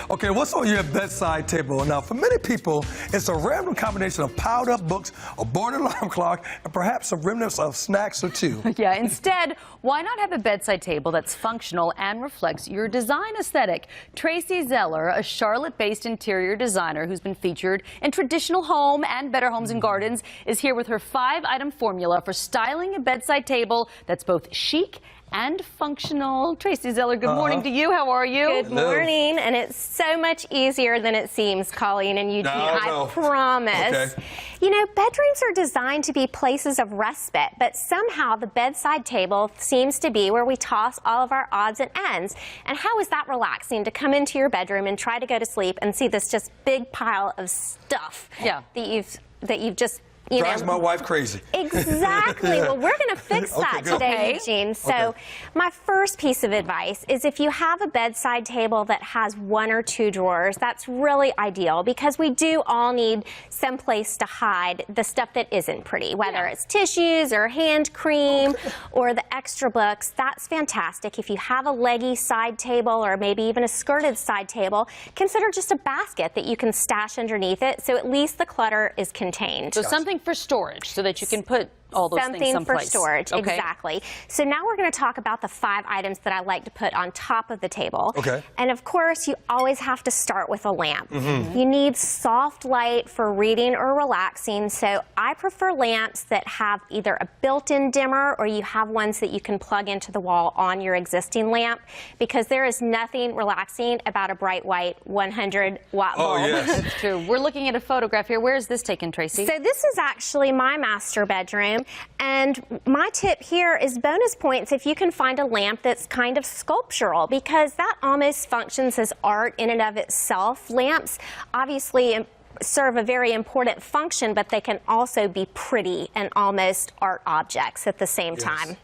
Okay, what's on your bedside table? Now, for many people, it's a random combination of piled up books, a boarded alarm clock, and perhaps some remnants of snacks or two. Yeah, instead, why not have a bedside table that's functional and reflects your design aesthetic? Traci Zeller, a Charlotte-based interior designer who's been featured in Traditional Home and Better Homes and Gardens, is here with her 5-item formula for styling a bedside table that's both chic and functional. Traci Zeller, good morning to you. How are you? Good morning, and it's so much easier than it seems, Colleen and Eugene. I promise. Okay. You know, bedrooms are designed to be places of respite, but somehow the bedside table seems to be where we toss all of our odds and ends. And how is that relaxing to come into your bedroom and try to go to sleep and see this just big pile of stuff that you've just Drives my wife crazy. Exactly. Well, we're going to fix that today, Eugene. So my first piece of advice is if you have a bedside table that has 1 or 2 drawers, that's really ideal because we do all need some place to hide the stuff that isn't pretty, whether it's tissues or hand cream or the extra books. That's fantastic. If you have a leggy side table or maybe even a skirted side table, consider just a basket that you can stash underneath it so at least the clutter is contained. So something for storage so that you can put all those things someplace. Something for storage, exactly. So now we're going to talk about the 5 items that I like to put on top of the table. Okay. And of course, you always have to start with a lamp. You need soft light for reading or relaxing, so I prefer lamps that have either a built-in dimmer or you have ones that you can plug into the wall on your existing lamp because there is nothing relaxing about a bright white 100-watt bulb. Oh, yes. That's true. We're looking at a photograph here. Where is this taken, Traci? So this is actually my master bedroom. And my tip here is bonus points if you can find a lamp that's kind of sculptural because that almost functions as art in and of itself. Lamps obviously serve a very important function, but they can also be pretty and almost art objects at the same time.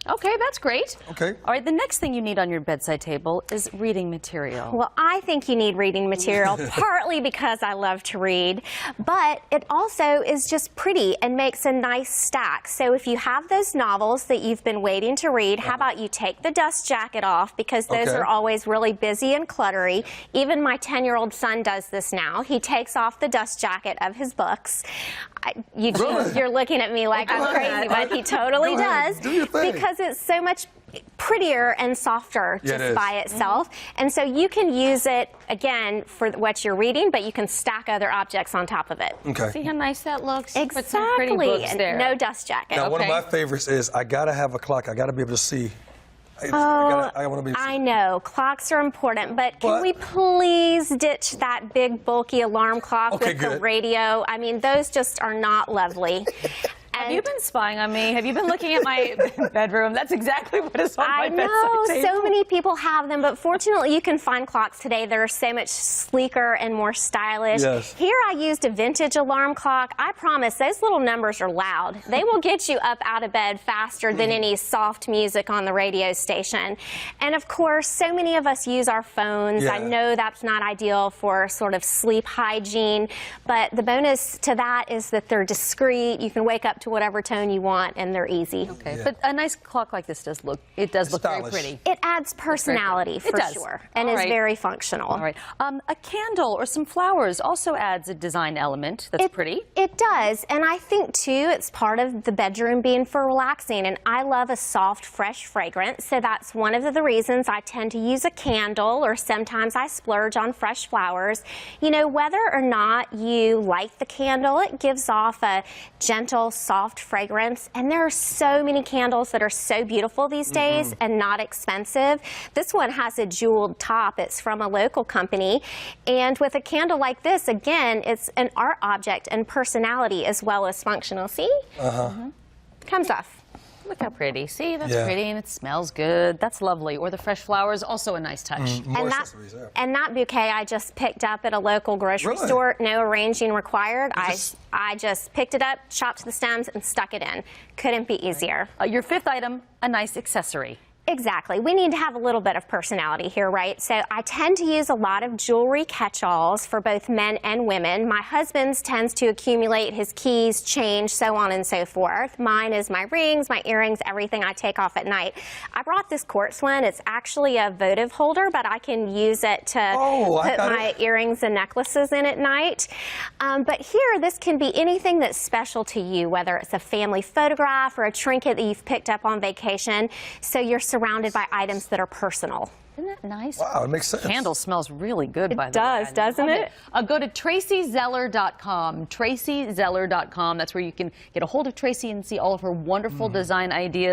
Okay, that's great. Okay. All right, the next thing you need on your bedside table is reading material. Well, I think you need reading material, partly because I love to read, but it also is just pretty and makes a nice stack. So if you have those novels that you've been waiting to read, how about you take the dust jacket off because those are always really busy and cluttery. Even my 10-year-old son does this now. He takes off the dust jacket of his books. You're looking at me like I'm crazy, but he totally does because it's so much prettier and softer just by itself. And so you can use it, again, for what you're reading, but you can stack other objects on top of it. Okay. See how nice that looks? Exactly. Put some pretty books there. And no dust jacket. Now, one of my favorites is I got to have a clock. I got to be able to see. I want to be able to see. I know. Clocks are important, but can we please ditch that big, bulky alarm clock with the radio? I mean, those just are not lovely. Have you been spying on me? Have you been looking at my bedroom? That's exactly what is on my bedside table. So many people have them, but fortunately you can find clocks today that are so much sleeker and more stylish. Here I used a vintage alarm clock. I promise those little numbers are loud. They will get you up out of bed faster than any soft music on the radio station. And of course, so many of us use our phones. I know that's not ideal for sort of sleep hygiene, but the bonus to that is that they're discreet. You can wake up to whatever tone you want, and they're easy. Okay, but a nice clock like this does look, very pretty. It adds personality for sure, and is very functional. All right, a candle or some flowers also adds a design element that's pretty. It does, and I think too it's part of the bedroom being for relaxing, and I love a soft, fresh fragrance, so that's one of the reasons I tend to use a candle, or sometimes I splurge on fresh flowers. You know, whether or not you like the candle, it gives off a gentle, soft fragrance, and there are so many candles that are so beautiful these days and not expensive. This one has a jeweled top. It's from a local company, and with a candle like this, again, it's an art object and personality as well as functional. See? Comes off. Look how pretty. See, that's pretty, and it smells good. That's lovely. Or the fresh flowers, also a nice touch. And that bouquet I just picked up at a local grocery store. No arranging required. I just picked it up, chopped the stems, and stuck it in. Couldn't be easier. Your 5th item, a nice accessory. Exactly. We need to have a little bit of personality here, right? So I tend to use a lot of jewelry catch-alls for both men and women. My husband's tends to accumulate his keys, change, so on and so forth. Mine is my rings, my earrings, everything I take off at night. I brought this quartz one. It's actually a votive holder, but I can use it to put my earrings and necklaces in at night. But here, this can be anything that's special to you, whether it's a family photograph or a trinket that you've picked up on vacation. So you're surrounded by items that are personal. Isn't that nice? Wow, it makes sense. Candle smells really good, by the way. It does, doesn't it? Go to TraciZeller.com. TraciZeller.com. That's where you can get a hold of Traci and see all of her wonderful design ideas.